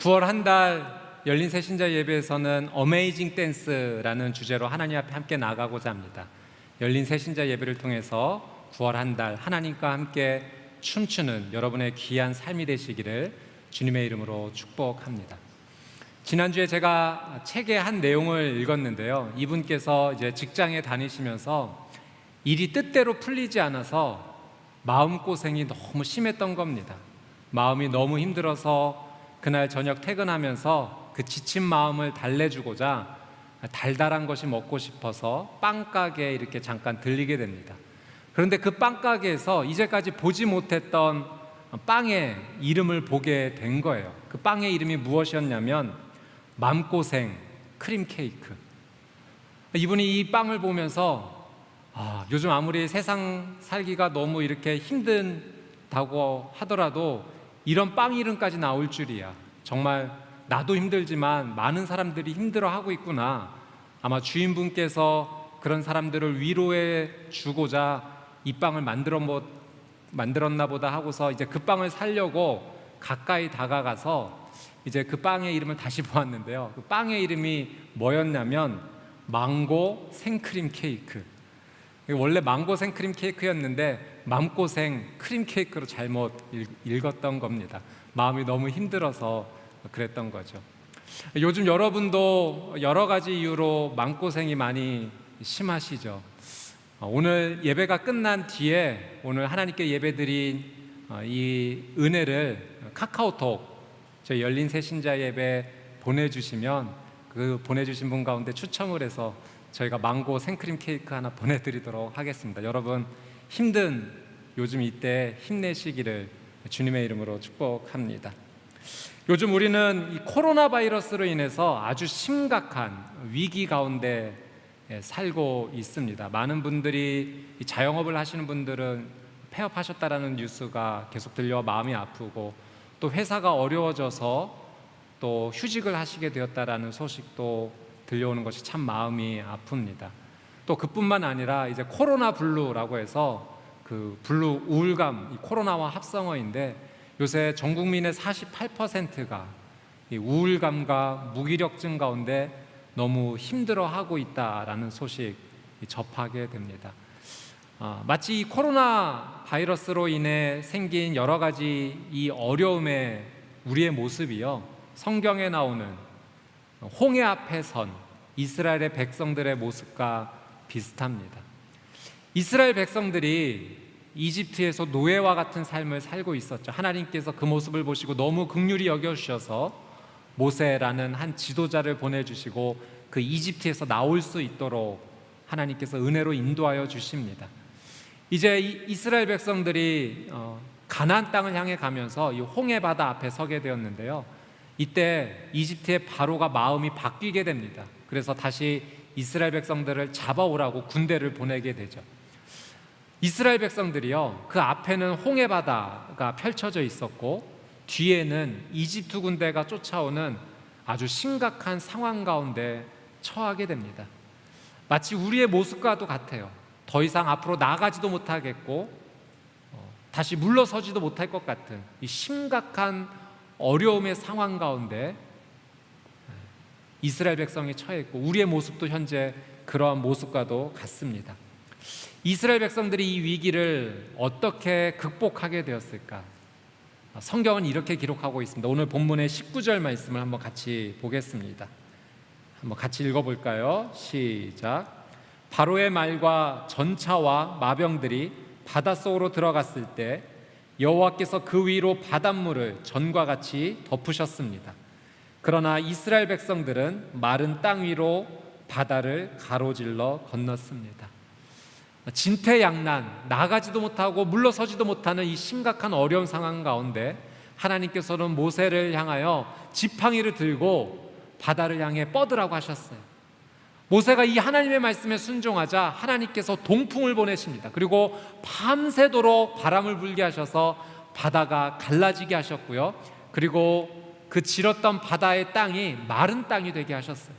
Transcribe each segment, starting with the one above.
9월 한 달 열린 새신자 예배에서는 어메이징 댄스라는 주제로 하나님 앞에 함께 나가고자 합니다. 열린 새신자 예배를 통해서 9월 한 달 하나님과 함께 춤추는 여러분의 귀한 삶이 되시기를 주님의 이름으로 축복합니다. 지난주에 제가 책의 한 내용을 읽었는데요. 이분께서 이제 직장에 다니시면서 일이 뜻대로 풀리지 않아서 마음고생이 너무 심했던 겁니다. 마음이 너무 힘들어서 그날 저녁 퇴근하면서 그 지친 마음을 달래주고자 달달한 것이 먹고 싶어서 빵가게에 이렇게 잠깐 들리게 됩니다. 그런데 그 빵가게에서 이제까지 보지 못했던 빵의 이름을 보게 된 거예요. 그 빵의 이름이 무엇이었냐면 맘고생 크림 케이크. 이분이 이 빵을 보면서 요즘 아무리 세상 살기가 너무 이렇게 힘든다고 하더라도 이런 빵 이름까지 나올 줄이야. 정말 나도 힘들지만 많은 사람들이 힘들어하고 있구나. 아마 주인분께서 그런 사람들을 위로해 주고자 이 빵을 만들었나 보다 하고서 이제 그 빵을 사려고 가까이 다가가서 이제 그 빵의 이름을 다시 보았는데요. 그 빵의 이름이 뭐였냐면 망고 생크림 케이크. 원래 망고 생크림 케이크였는데 맘고생 크림 케이크로 잘못 읽었던 겁니다. 마음이 너무 힘들어서 그랬던 거죠. 요즘 여러분도 여러 가지 이유로 마음고생이 많이 심하시죠. 오늘 예배가 끝난 뒤에 오늘 하나님께 예배드린 이 은혜를 카카오톡 저희 열린 새신자 예배 보내주시면 그 보내주신 분 가운데 추첨을 해서 저희가 망고 생크림 케이크 하나 보내드리도록 하겠습니다. 여러분 힘든 요즘 이때 힘내시기를 주님의 이름으로 축복합니다. 요즘 우리는 이 코로나 바이러스로 인해서 아주 심각한 위기 가운데 살고 있습니다. 많은 분들이 자영업을 하시는 분들은 폐업하셨다라는 뉴스가 계속 들려 마음이 아프고, 또 회사가 어려워져서 또 휴직을 하시게 되었다라는 소식도 들려오는 것이 참 마음이 아픕니다. 또 그뿐만 아니라 이제 코로나 블루라고 해서 그 블루 우울감, 이 코로나와 합성어인데 요새 전 국민의 48%가 이 우울감과 무기력증 가운데 너무 힘들어하고 있다라는 소식 접하게 됩니다. 마치 이 코로나 바이러스로 인해 생긴 여러 가지 이 어려움의 우리의 모습이요, 성경에 나오는 홍해 앞에 선 이스라엘의 백성들의 모습과 비슷합니다. 이스라엘 백성들이 이집트에서 노예와 같은 삶을 살고 있었죠. 하나님께서 그 모습을 보시고 너무 긍휼히 여겨주셔서 모세라는 한 지도자를 보내주시고 그 이집트에서 나올 수 있도록 하나님께서 은혜로 인도하여 주십니다. 이제 이스라엘 백성들이 가나안 땅을 향해 가면서 이 홍해 바다 앞에 서게 되었는데요. 이때 이집트의 바로가 마음이 바뀌게 됩니다. 그래서 다시 이스라엘 백성들을 잡아오라고 군대를 보내게 되죠. 이스라엘 백성들이요, 그 앞에는 홍해 바다가 펼쳐져 있었고 뒤에는 이집트 군대가 쫓아오는 아주 심각한 상황 가운데 처하게 됩니다. 마치 우리의 모습과도 같아요. 더 이상 앞으로 나아가지도 못하겠고 다시 물러서지도 못할 것 같은 이 심각한 어려움의 상황 가운데 이스라엘 백성이 처해 있고, 우리의 모습도 현재 그러한 모습과도 같습니다. 이스라엘 백성들이 이 위기를 어떻게 극복하게 되었을까? 성경은 이렇게 기록하고 있습니다. 오늘 본문의 19절 말씀을 한번 같이 보겠습니다. 한번 같이 읽어볼까요? 시작. 바로의 말과 전차와 마병들이 바닷속으로 들어갔을 때 여호와께서 그 위로 바닷물을 전과 같이 덮으셨습니다. 그러나 이스라엘 백성들은 마른 땅 위로 바다를 가로질러 건넜습니다. 진퇴양난, 나가지도 못하고 물러서지도 못하는 이 심각한 어려운 상황 가운데 하나님께서는 모세를 향하여 지팡이를 들고 바다를 향해 뻗으라고 하셨어요. 모세가 이 하나님의 말씀에 순종하자 하나님께서 동풍을 보내십니다. 그리고 밤새도록 바람을 불게 하셔서 바다가 갈라지게 하셨고요, 그리고 그 질었던 바다의 땅이 마른 땅이 되게 하셨어요.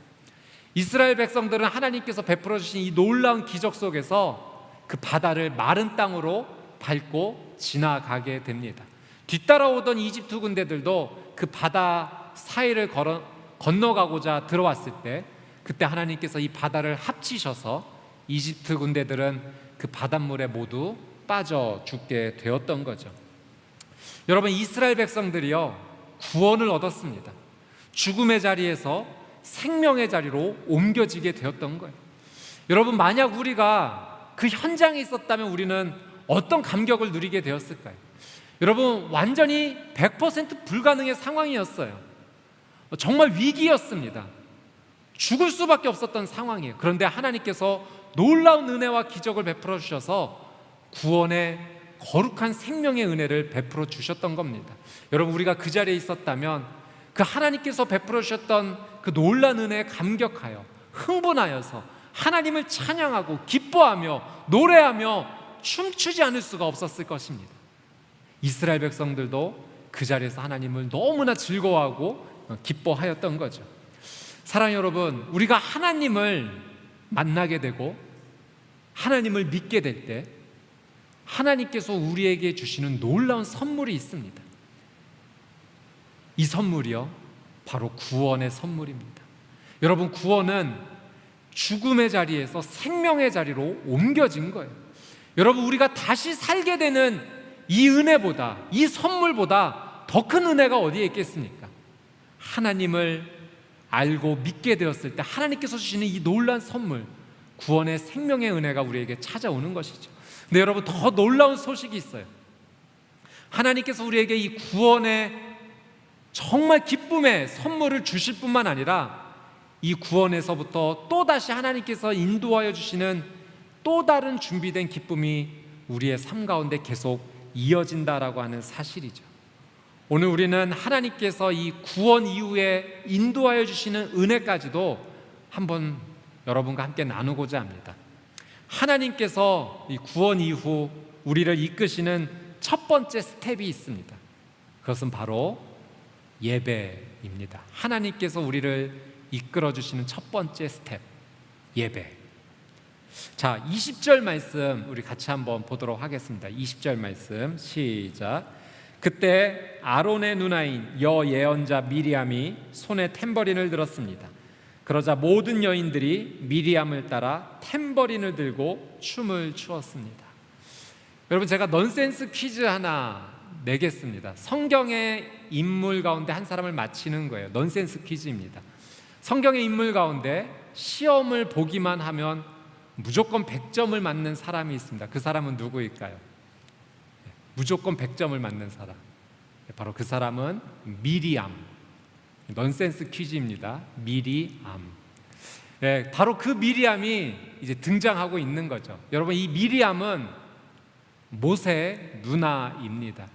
이스라엘 백성들은 하나님께서 베풀어 주신 이 놀라운 기적 속에서 그 바다를 마른 땅으로 밟고 지나가게 됩니다. 뒤따라오던 이집트 군대들도 그 바다 사이를 건너가고자 들어왔을 때, 그때 하나님께서 이 바다를 합치셔서 이집트 군대들은 그 바닷물에 모두 빠져 죽게 되었던 거죠. 여러분, 이스라엘 백성들이요, 구원을 얻었습니다. 죽음의 자리에서 생명의 자리로 옮겨지게 되었던 거예요. 여러분, 만약 우리가 그 현장에 있었다면 우리는 어떤 감격을 누리게 되었을까요? 여러분, 완전히 100% 불가능의 상황이었어요. 정말 위기였습니다. 죽을 수밖에 없었던 상황이에요. 그런데 하나님께서 놀라운 은혜와 기적을 베풀어 주셔서 구원의 거룩한 생명의 은혜를 베풀어 주셨던 겁니다. 여러분, 우리가 그 자리에 있었다면 그 하나님께서 베풀어 주셨던 그 놀라운 은혜에 감격하여 흥분하여서 하나님을 찬양하고 기뻐하며 노래하며 춤추지 않을 수가 없었을 것입니다. 이스라엘 백성들도 그 자리에서 하나님을 너무나 즐거워하고 기뻐하였던 거죠. 사랑하는 여러분, 우리가 하나님을 만나게 되고 하나님을 믿게 될 때 하나님께서 우리에게 주시는 놀라운 선물이 있습니다. 이 선물이요, 바로 구원의 선물입니다. 여러분, 구원은 죽음의 자리에서 생명의 자리로 옮겨진 거예요. 여러분, 우리가 다시 살게 되는 이 은혜보다, 이 선물보다 더 큰 은혜가 어디에 있겠습니까? 하나님을 알고 믿게 되었을 때 하나님께서 주시는 이 놀라운 선물, 구원의 생명의 은혜가 우리에게 찾아오는 것이죠. 근데 여러분, 더 놀라운 소식이 있어요. 하나님께서 우리에게 이 구원의 정말 기쁨의 선물을 주실 뿐만 아니라 이 구원에서부터 또다시 하나님께서 인도하여 주시는 또 다른 준비된 기쁨이 우리의 삶 가운데 계속 이어진다라고 하는 사실이죠. 오늘 우리는 하나님께서 이 구원 이후에 인도하여 주시는 은혜까지도 한번 여러분과 함께 나누고자 합니다. 하나님께서 이 구원 이후 우리를 이끄시는 첫 번째 스텝이 있습니다. 그것은 바로 예배입니다. 하나님께서 우리를 이끌어 주시는 첫 번째 스텝, 예배. 자, 20절 말씀 우리 같이 한번 보도록 하겠습니다. 20절 말씀 시작. 그때 아론의 누나인 여예언자 미리암이 손에 탬버린을 들었습니다. 그러자 모든 여인들이 미리암을 따라 탬버린을 들고 춤을 추었습니다. 여러분, 제가 넌센스 퀴즈 하나 내겠습니다. 성경의 인물 가운데 한 사람을 맞히는 거예요. 넌센스 퀴즈입니다. 성경의 인물 가운데 시험을 보기만 하면 무조건 100점을 맞는 사람이 있습니다. 그 사람은 누구일까요? 무조건 100점을 맞는 사람, 바로 그 사람은 미리암. 넌센스 퀴즈입니다. 미리암. 네, 바로 그 미리암이 이제 등장하고 있는 거죠. 여러분, 이 미리암은 모세의 누나입니다.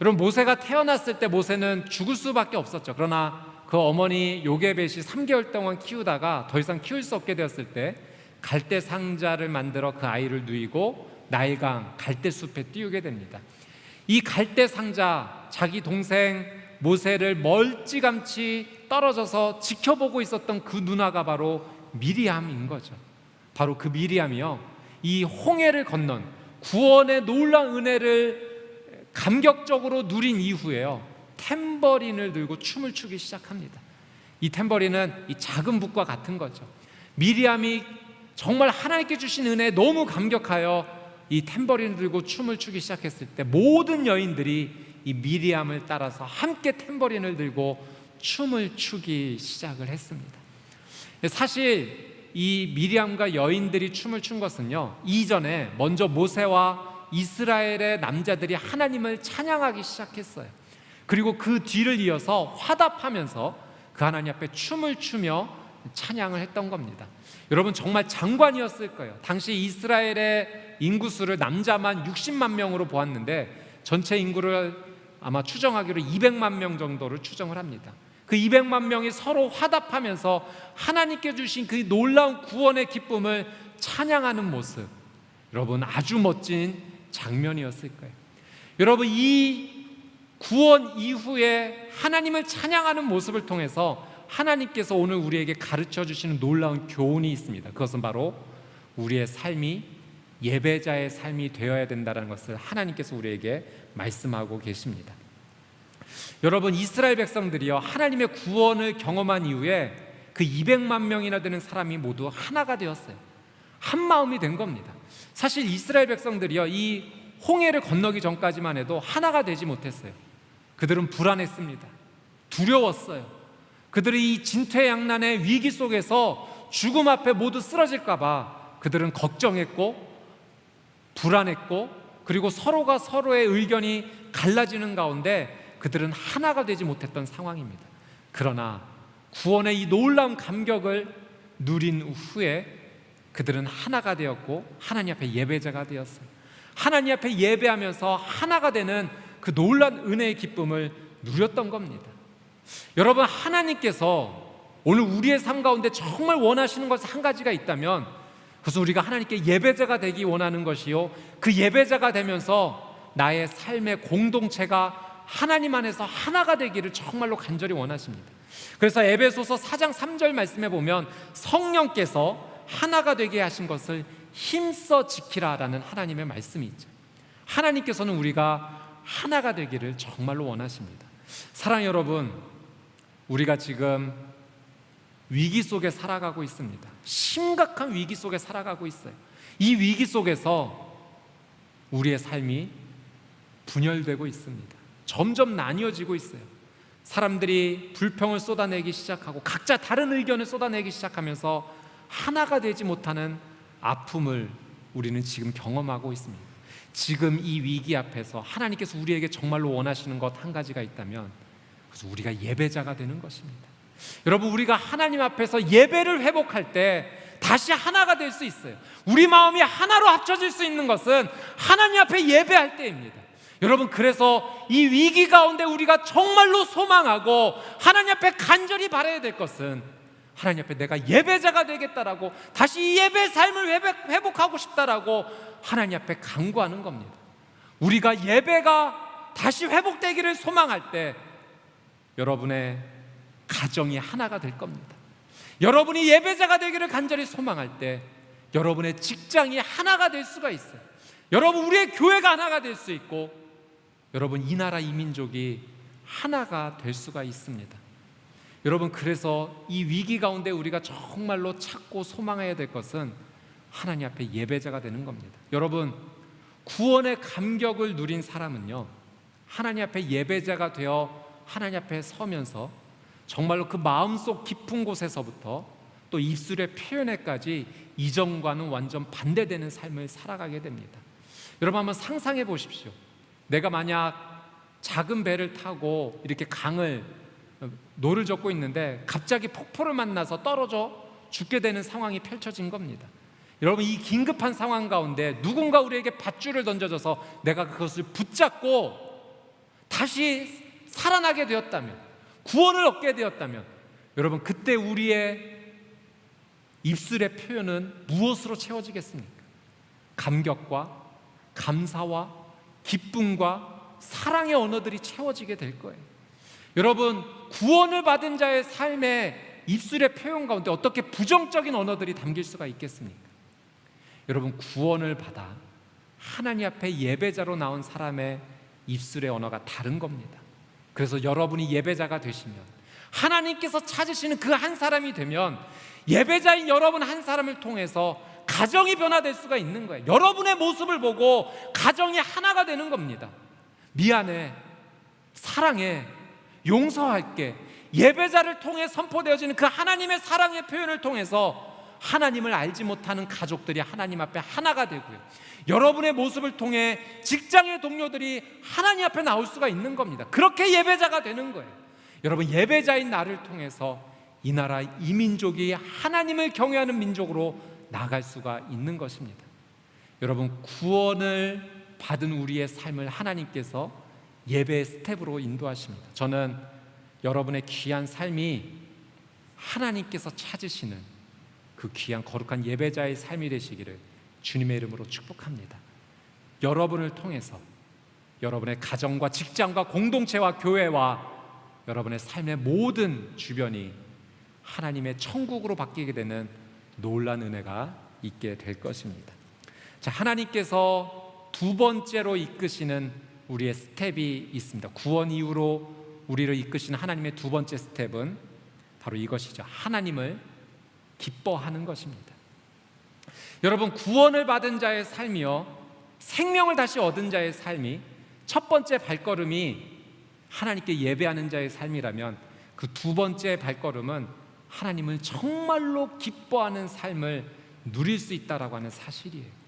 여러분, 모세가 태어났을 때 모세는 죽을 수밖에 없었죠. 그러나 그 어머니 요게벳이 3개월 동안 키우다가 더 이상 키울 수 없게 되었을 때 갈대 상자를 만들어 그 아이를 누이고 나일강 갈대숲에 띄우게 됩니다. 이 갈대 상자, 자기 동생 모세를 멀찌감치 떨어져서 지켜보고 있었던 그 누나가 바로 미리암인 거죠. 바로 그 미리암이요, 이 홍해를 건넌 구원의 놀라운 은혜를 감격적으로 누린 이후에요, 탬버린을 들고 춤을 추기 시작합니다. 이 탬버린은 이 작은 북과 같은 거죠. 미리암이 정말 하나님께 주신 은혜에 너무 감격하여 이 탬버린을 들고 춤을 추기 시작했을 때 모든 여인들이 이 미리암을 따라서 함께 탬버린을 들고 춤을 추기 시작을 했습니다. 사실 이 미리암과 여인들이 춤을 춘 것은요, 이전에 먼저 모세와 이스라엘의 남자들이 하나님을 찬양하기 시작했어요. 그리고 그 뒤를 이어서 화답하면서 그 하나님 앞에 춤을 추며 찬양을 했던 겁니다. 여러분, 정말 장관이었을 거예요. 당시 이스라엘의 인구수를 남자만 60만 명으로 보았는데 전체 인구를 아마 추정하기로 200만 명 정도를 추정을 합니다. 그 200만 명이 서로 화답하면서 하나님께 주신 그 놀라운 구원의 기쁨을 찬양하는 모습, 여러분, 아주 멋진 장면이었을 거예요. 여러분, 이 구원 이후에 하나님을 찬양하는 모습을 통해서 하나님께서 오늘 우리에게 가르쳐 주시는 놀라운 교훈이 있습니다. 그것은 바로 우리의 삶이 예배자의 삶이 되어야 된다는 것을 하나님께서 우리에게 말씀하고 계십니다. 여러분, 이스라엘 백성들이요, 하나님의 구원을 경험한 이후에 그 200만 명이나 되는 사람이 모두 하나가 되었어요. 한 마음이 된 겁니다. 사실 이스라엘 백성들이요, 이 홍해를 건너기 전까지만 해도 하나가 되지 못했어요. 그들은 불안했습니다. 두려웠어요. 그들이 이 진퇴양난의 위기 속에서 죽음 앞에 모두 쓰러질까 봐 그들은 걱정했고 불안했고, 그리고 서로가 서로의 의견이 갈라지는 가운데 그들은 하나가 되지 못했던 상황입니다. 그러나 구원의 이 놀라운 감격을 누린 후에 그들은 하나가 되었고 하나님 앞에 예배자가 되었어요. 하나님 앞에 예배하면서 하나가 되는 그 놀라운 은혜의 기쁨을 누렸던 겁니다. 여러분, 하나님께서 오늘 우리의 삶 가운데 정말 원하시는 것이 한 가지가 있다면 그것은 우리가 하나님께 예배자가 되기 원하는 것이요, 그 예배자가 되면서 나의 삶의 공동체가 하나님 안에서 하나가 되기를 정말로 간절히 원하십니다. 그래서 에베소서 4장 3절 말씀에 보면 성령께서 하나가 되게 하신 것을 힘써 지키라라는 하나님의 말씀이 있죠. 하나님께서는 우리가 하나가 되기를 정말로 원하십니다. 사랑하는 여러분, 우리가 지금 위기 속에 살아가고 있습니다. 심각한 위기 속에 살아가고 있어요. 이 위기 속에서 우리의 삶이 분열되고 있습니다. 점점 나뉘어지고 있어요. 사람들이 불평을 쏟아내기 시작하고 각자 다른 의견을 쏟아내기 시작하면서 하나가 되지 못하는 아픔을 우리는 지금 경험하고 있습니다. 지금 이 위기 앞에서 하나님께서 우리에게 정말로 원하시는 것 한 가지가 있다면 그래서 우리가 예배자가 되는 것입니다. 여러분, 우리가 하나님 앞에서 예배를 회복할 때 다시 하나가 될 수 있어요. 우리 마음이 하나로 합쳐질 수 있는 것은 하나님 앞에 예배할 때입니다. 여러분, 그래서 이 위기 가운데 우리가 정말로 소망하고 하나님 앞에 간절히 바라야 될 것은 하나님 앞에 내가 예배자가 되겠다라고, 다시 이 예배 삶을 회복하고 싶다라고 하나님 앞에 간구하는 겁니다. 우리가 예배가 다시 회복되기를 소망할 때 여러분의 가정이 하나가 될 겁니다. 여러분이 예배자가 되기를 간절히 소망할 때 여러분의 직장이 하나가 될 수가 있어요. 여러분, 우리의 교회가 하나가 될 수 있고, 여러분, 이 나라 이 민족이 하나가 될 수가 있습니다. 여러분, 그래서 이 위기 가운데 우리가 정말로 찾고 소망해야 될 것은 하나님 앞에 예배자가 되는 겁니다. 여러분, 구원의 감격을 누린 사람은요, 하나님 앞에 예배자가 되어 하나님 앞에 서면서 정말로 그 마음속 깊은 곳에서부터 또 입술의 표현에까지 이전과는 완전 반대되는 삶을 살아가게 됩니다. 여러분, 한번 상상해 보십시오. 내가 만약 작은 배를 타고 이렇게 강을 노를 젓고 있는데 갑자기 폭포를 만나서 떨어져 죽게 되는 상황이 펼쳐진 겁니다. 여러분, 이 긴급한 상황 가운데 누군가 우리에게 밧줄을 던져줘서 내가 그것을 붙잡고 다시 살아나게 되었다면, 구원을 얻게 되었다면, 여러분, 그때 우리의 입술의 표현은 무엇으로 채워지겠습니까? 감격과 감사와 기쁨과 사랑의 언어들이 채워지게 될 거예요. 여러분, 구원을 받은 자의 삶의 입술의 표현 가운데 어떻게 부정적인 언어들이 담길 수가 있겠습니까? 여러분, 구원을 받아 하나님 앞에 예배자로 나온 사람의 입술의 언어가 다른 겁니다. 그래서 여러분이 예배자가 되시면, 하나님께서 찾으시는 그 한 사람이 되면 예배자인 여러분 한 사람을 통해서 가정이 변화될 수가 있는 거예요. 여러분의 모습을 보고 가정이 하나가 되는 겁니다. 미안해, 사랑해, 용서할게. 예배자를 통해 선포되어지는 그 하나님의 사랑의 표현을 통해서 하나님을 알지 못하는 가족들이 하나님 앞에 하나가 되고요, 여러분의 모습을 통해 직장의 동료들이 하나님 앞에 나올 수가 있는 겁니다. 그렇게 예배자가 되는 거예요. 여러분, 예배자인 나를 통해서 이 나라 이 민족이 하나님을 경외하는 민족으로 나갈 수가 있는 것입니다. 여러분, 구원을 받은 우리의 삶을 하나님께서 예배의 스텝으로 인도하십니다. 저는 여러분의 귀한 삶이 하나님께서 찾으시는 그 귀한 거룩한 예배자의 삶이 되시기를 주님의 이름으로 축복합니다. 여러분을 통해서 여러분의 가정과 직장과 공동체와 교회와 여러분의 삶의 모든 주변이 하나님의 천국으로 바뀌게 되는 놀라운 은혜가 있게 될 것입니다. 자, 하나님께서 두 번째로 이끄시는 우리의 스텝이 있습니다. 구원 이후로 우리를 이끄시는 하나님의 두 번째 스텝은 바로 이것이죠. 하나님을 기뻐하는 것입니다. 여러분, 구원을 받은 자의 삶이요, 생명을 다시 얻은 자의 삶이 첫 번째 발걸음이 하나님께 예배하는 자의 삶이라면, 그 두 번째 발걸음은 하나님을 정말로 기뻐하는 삶을 누릴 수 있다라고 하는 사실이에요.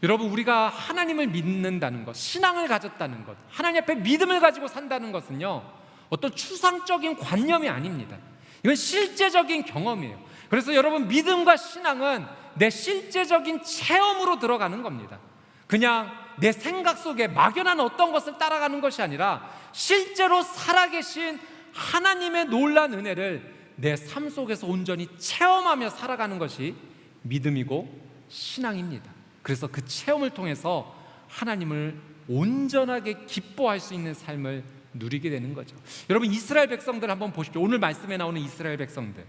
여러분, 우리가 하나님을 믿는다는 것, 신앙을 가졌다는 것, 하나님 앞에 믿음을 가지고 산다는 것은요, 어떤 추상적인 관념이 아닙니다. 이건 실제적인 경험이에요. 그래서 여러분, 믿음과 신앙은 내 실제적인 체험으로 들어가는 겁니다. 그냥 내 생각 속에 막연한 어떤 것을 따라가는 것이 아니라 실제로 살아계신 하나님의 놀라운 은혜를 내 삶 속에서 온전히 체험하며 살아가는 것이 믿음이고 신앙입니다. 그래서 그 체험을 통해서 하나님을 온전하게 기뻐할 수 있는 삶을 누리게 되는 거죠. 여러분, 이스라엘 백성들 한번 보십시오. 오늘 말씀에 나오는 이스라엘 백성들,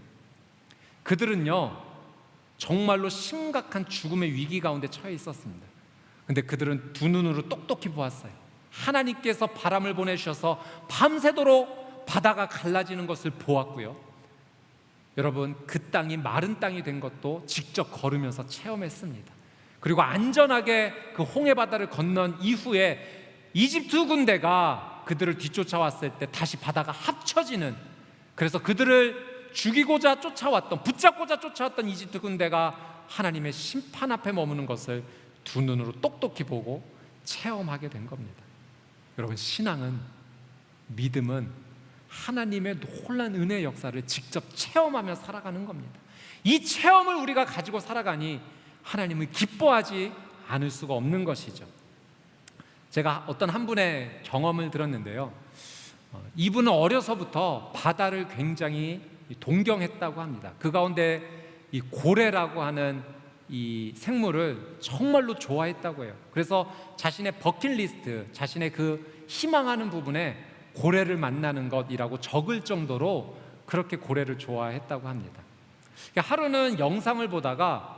그들은요 정말로 심각한 죽음의 위기 가운데 처해 있었습니다. 근데 그들은 두 눈으로 똑똑히 보았어요. 하나님께서 바람을 보내주셔서 밤새도록 바다가 갈라지는 것을 보았고요, 여러분, 그 땅이 마른 땅이 된 것도 직접 걸으면서 체험했습니다. 그리고 안전하게 그 홍해 바다를 건넌 이후에 이집트 군대가 그들을 뒤쫓아왔을 때 다시 바다가 합쳐지는, 그래서 그들을 죽이고자 쫓아왔던, 붙잡고자 쫓아왔던 이집트 군대가 하나님의 심판 앞에 머무는 것을 두 눈으로 똑똑히 보고 체험하게 된 겁니다. 여러분, 신앙은, 믿음은 하나님의 놀라운 은혜의 역사를 직접 체험하며 살아가는 겁니다. 이 체험을 우리가 가지고 살아가니 하나님을 기뻐하지 않을 수가 없는 것이죠. 제가 어떤 한 분의 경험을 들었는데요, 이분은 어려서부터 바다를 굉장히 동경했다고 합니다. 그 가운데 이 고래라고 하는 이 생물을 정말로 좋아했다고 해요. 그래서 자신의 버킷리스트, 자신의 그 희망하는 부분에 고래를 만나는 것이라고 적을 정도로 그렇게 고래를 좋아했다고 합니다. 하루는 영상을 보다가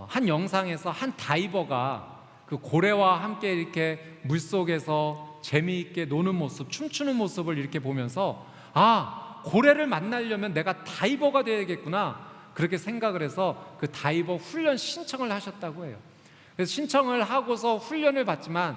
한 영상에서 한 다이버가 그 고래와 함께 이렇게 물속에서 재미있게 노는 모습, 춤추는 모습을 이렇게 보면서, 아, 고래를 만나려면 내가 다이버가 되야겠구나, 그렇게 생각을 해서 그 다이버 훈련 신청을 하셨다고 해요. 그래서 신청을 하고서 훈련을 받지만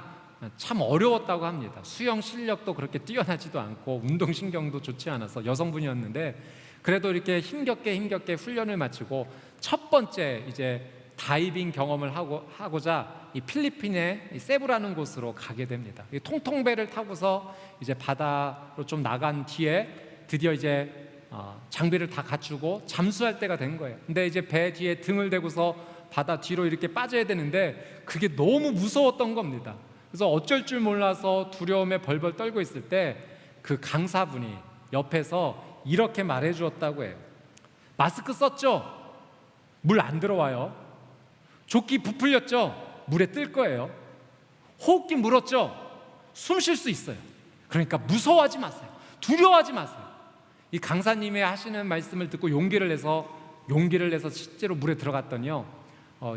참 어려웠다고 합니다. 수영 실력도 그렇게 뛰어나지도 않고 운동신경도 좋지 않아서 여성분이었는데, 그래도 이렇게 힘겹게 훈련을 마치고 첫 번째 이제 다이빙 경험을 하고자 이 필리핀의 세부라는 곳으로 가게 됩니다. 이 통통배를 타고서 이제 바다로 좀 나간 뒤에 드디어 이제 장비를 다 갖추고 잠수할 때가 된 거예요. 근데 이제 배 뒤에 등을 대고서 바다 뒤로 이렇게 빠져야 되는데 그게 너무 무서웠던 겁니다. 그래서 어쩔 줄 몰라서 두려움에 벌벌 떨고 있을 때 그 강사분이 옆에서 이렇게 말해 주었다고 해요. 마스크 썼죠? 물 안 들어와요. 조끼 부풀렸죠? 물에 뜰 거예요. 호흡기 물었죠? 숨 쉴 수 있어요. 그러니까 무서워하지 마세요. 두려워하지 마세요. 이 강사님의 하시는 말씀을 듣고 용기를 내서 실제로 물에 들어갔더니요,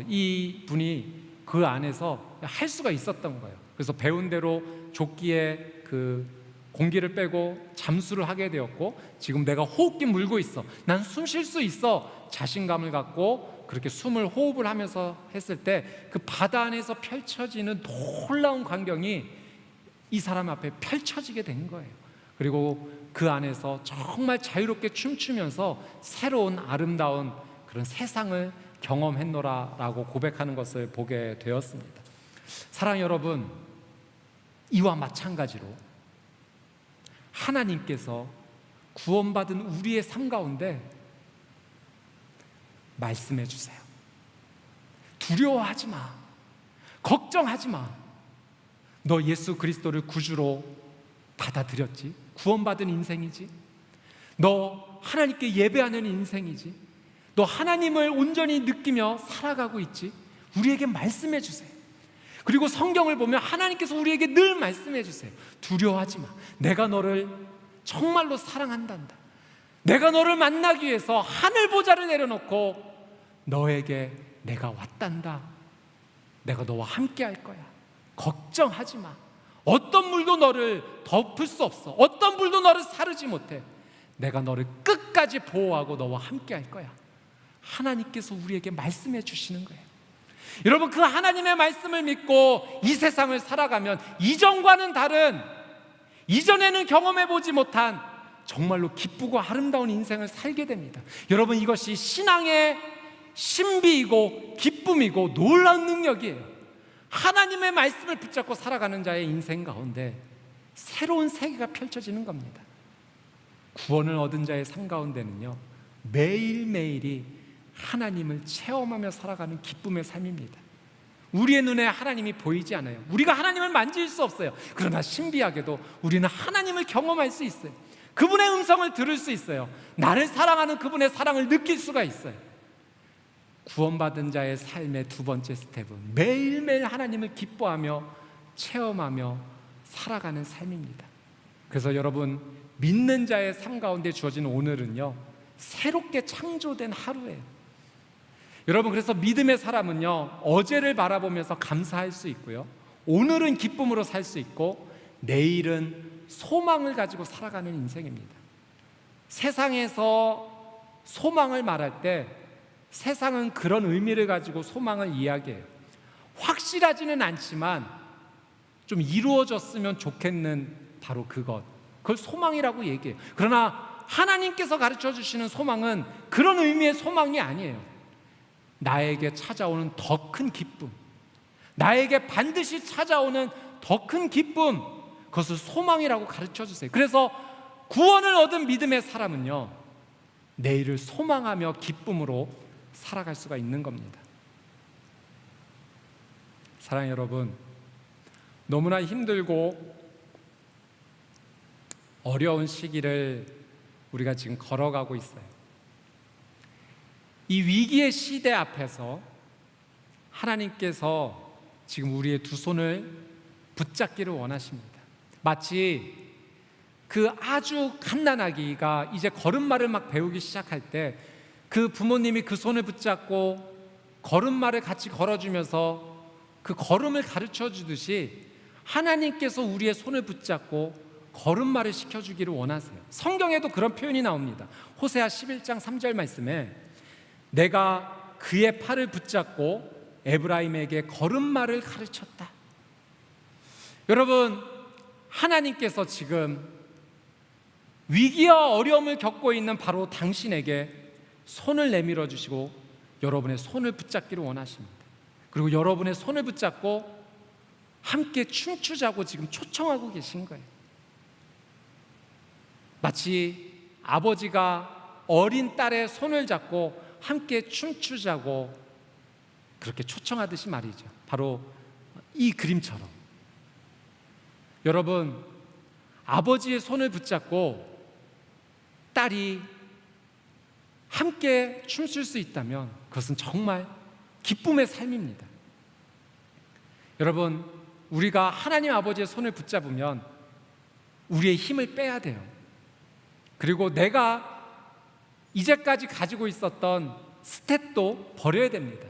이 분이 그 안에서 할 수가 있었던 거예요. 그래서 배운 대로 조끼에 그 공기를 빼고 잠수를 하게 되었고, 지금 내가 호흡기 물고 있어, 난 숨 쉴 수 있어, 자신감을 갖고 그렇게 숨을 호흡을 하면서 했을 때 그 바다 안에서 펼쳐지는 놀라운 광경이 이 사람 앞에 펼쳐지게 된 거예요. 그리고 그 안에서 정말 자유롭게 춤추면서 새로운 아름다운 그런 세상을 경험했노라라고 고백하는 것을 보게 되었습니다. 사랑하는 여러분, 이와 마찬가지로 하나님께서 구원받은 우리의 삶 가운데 말씀해 주세요. 두려워하지 마. 걱정하지 마. 너 예수 그리스도를 구주로 받아들였지? 구원받은 인생이지? 너 하나님께 예배하는 인생이지? 너 하나님을 온전히 느끼며 살아가고 있지? 우리에게 말씀해 주세요. 그리고 성경을 보면 하나님께서 우리에게 늘 말씀해 주세요. 두려워하지 마. 내가 너를 정말로 사랑한단다. 내가 너를 만나기 위해서 하늘 보좌를 내려놓고 너에게 내가 왔단다. 내가 너와 함께 할 거야. 걱정하지 마. 어떤 물도 너를 덮을 수 없어. 어떤 물도 너를 사르지 못해. 내가 너를 끝까지 보호하고 너와 함께 할 거야. 하나님께서 우리에게 말씀해 주시는 거예요. 여러분, 그 하나님의 말씀을 믿고 이 세상을 살아가면 이전과는 다른, 이전에는 경험해 보지 못한 정말로 기쁘고 아름다운 인생을 살게 됩니다. 여러분, 이것이 신앙의 신비이고 기쁨이고 놀라운 능력이에요. 하나님의 말씀을 붙잡고 살아가는 자의 인생 가운데 새로운 세계가 펼쳐지는 겁니다. 구원을 얻은 자의 삶 가운데는요, 매일매일이 하나님을 체험하며 살아가는 기쁨의 삶입니다. 우리의 눈에 하나님이 보이지 않아요. 우리가 하나님을 만질 수 없어요. 그러나 신비하게도 우리는 하나님을 경험할 수 있어요. 그분의 음성을 들을 수 있어요. 나를 사랑하는 그분의 사랑을 느낄 수가 있어요. 구원받은 자의 삶의 두 번째 스텝은 매일매일 하나님을 기뻐하며 체험하며 살아가는 삶입니다. 그래서 여러분, 믿는 자의 삶 가운데 주어진 오늘은요, 새롭게 창조된 하루예요. 여러분, 그래서 믿음의 사람은요, 어제를 바라보면서 감사할 수 있고요, 오늘은 기쁨으로 살 수 있고, 내일은 소망을 가지고 살아가는 인생입니다. 세상에서 소망을 말할 때 세상은 그런 의미를 가지고 소망을 이야기해요. 확실하지는 않지만 좀 이루어졌으면 좋겠는 바로 그걸 소망이라고 얘기해요. 그러나 하나님께서 가르쳐 주시는 소망은 그런 의미의 소망이 아니에요. 나에게 찾아오는 더 큰 기쁨, 나에게 반드시 찾아오는 더 큰 기쁨, 그것을 소망이라고 가르쳐 주세요. 그래서 구원을 얻은 믿음의 사람은요, 내일을 소망하며 기쁨으로 살아갈 수가 있는 겁니다. 사랑하는 여러분, 너무나 힘들고 어려운 시기를 우리가 지금 걸어가고 있어요. 이 위기의 시대 앞에서 하나님께서 지금 우리의 두 손을 붙잡기를 원하십니다. 마치 그 아주 갓난아기가 이제 걸음마를 막 배우기 시작할 때 그 부모님이 그 손을 붙잡고 걸음마를 같이 걸어주면서 그 걸음을 가르쳐 주듯이 하나님께서 우리의 손을 붙잡고 걸음마를 시켜주기를 원하세요. 성경에도 그런 표현이 나옵니다. 호세아 11장 3절 말씀에 내가 그의 팔을 붙잡고 에브라임에게 걸음마를 가르쳤다. 여러분, 하나님께서 지금 위기와 어려움을 겪고 있는 바로 당신에게 손을 내밀어 주시고 여러분의 손을 붙잡기를 원하십니다. 그리고 여러분의 손을 붙잡고 함께 춤추자고 지금 초청하고 계신 거예요. 마치 아버지가 어린 딸의 손을 잡고 함께 춤추자고 그렇게 초청하듯이 말이죠. 바로 이 그림처럼 여러분, 아버지의 손을 붙잡고 딸이 함께 춤출 수 있다면 그것은 정말 기쁨의 삶입니다. 여러분, 우리가 하나님 아버지의 손을 붙잡으면 우리의 힘을 빼야 돼요. 그리고 내가 이제까지 가지고 있었던 스텝도 버려야 됩니다.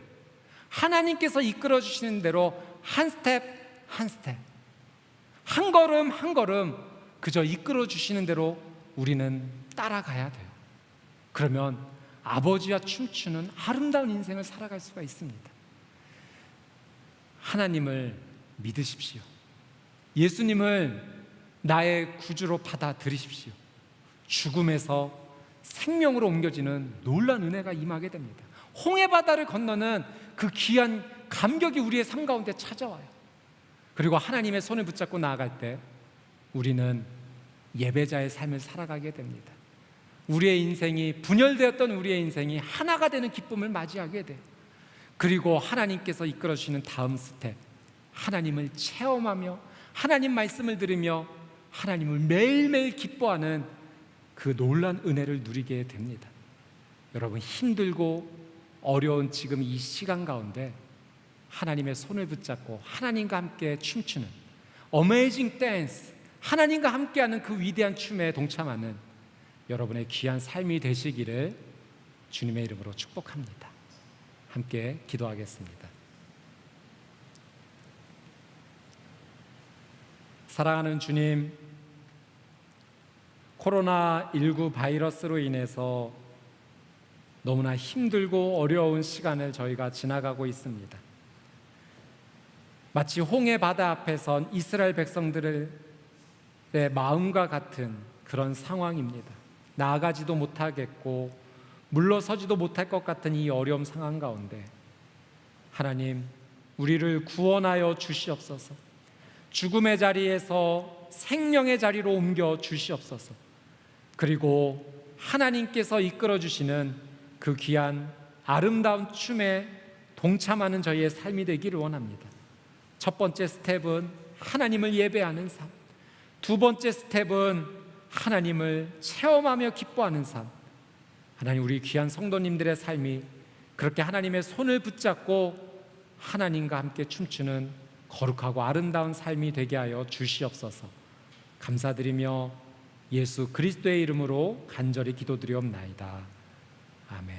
하나님께서 이끌어 주시는 대로 한 스텝 한 스텝, 한 걸음 한 걸음 그저 이끌어 주시는 대로 우리는 따라가야 돼요. 그러면 아버지와 춤추는 아름다운 인생을 살아갈 수가 있습니다. 하나님을 믿으십시오. 예수님을 나의 구주로 받아들이십시오. 죽음에서 생명으로 옮겨지는 놀라운 은혜가 임하게 됩니다. 홍해 바다를 건너는 그 귀한 감격이 우리의 삶 가운데 찾아와요. 그리고 하나님의 손을 붙잡고 나아갈 때 우리는 예배자의 삶을 살아가게 됩니다. 우리의 인생이 분열되었던 우리의 인생이 하나가 되는 기쁨을 맞이하게 돼요. 그리고 하나님께서 이끌어 주시는 다음 스텝, 하나님을 체험하며 하나님 말씀을 들으며 하나님을 매일매일 기뻐하는 그 놀라운 은혜를 누리게 됩니다. 여러분, 힘들고 어려운 지금 이 시간 가운데 하나님의 손을 붙잡고 하나님과 함께 춤추는 어메이징 댄스, 하나님과 함께하는 그 위대한 춤에 동참하는 여러분의 귀한 삶이 되시기를 주님의 이름으로 축복합니다. 함께 기도하겠습니다. 사랑하는 주님, 코로나19 바이러스로 인해서 너무나 힘들고 어려운 시간을 저희가 지나가고 있습니다. 마치 홍해 바다 앞에 선 이스라엘 백성들의 마음과 같은 그런 상황입니다. 나아가지도 못하겠고 물러서지도 못할 것 같은 이 어려움 상황 가운데 하나님, 우리를 구원하여 주시옵소서. 죽음의 자리에서 생명의 자리로 옮겨 주시옵소서. 그리고 하나님께서 이끌어 주시는 그 귀한 아름다운 춤에 동참하는 저희의 삶이 되기를 원합니다. 첫 번째 스텝은 하나님을 예배하는 삶, 두 번째 스텝은 하나님을 체험하며 기뻐하는 삶. 하나님, 우리 귀한 성도님들의 삶이 그렇게 하나님의 손을 붙잡고 하나님과 함께 춤추는 거룩하고 아름다운 삶이 되게 하여 주시옵소서. 감사드리며 예수 그리스도의 이름으로 간절히 기도드리옵나이다. 아멘.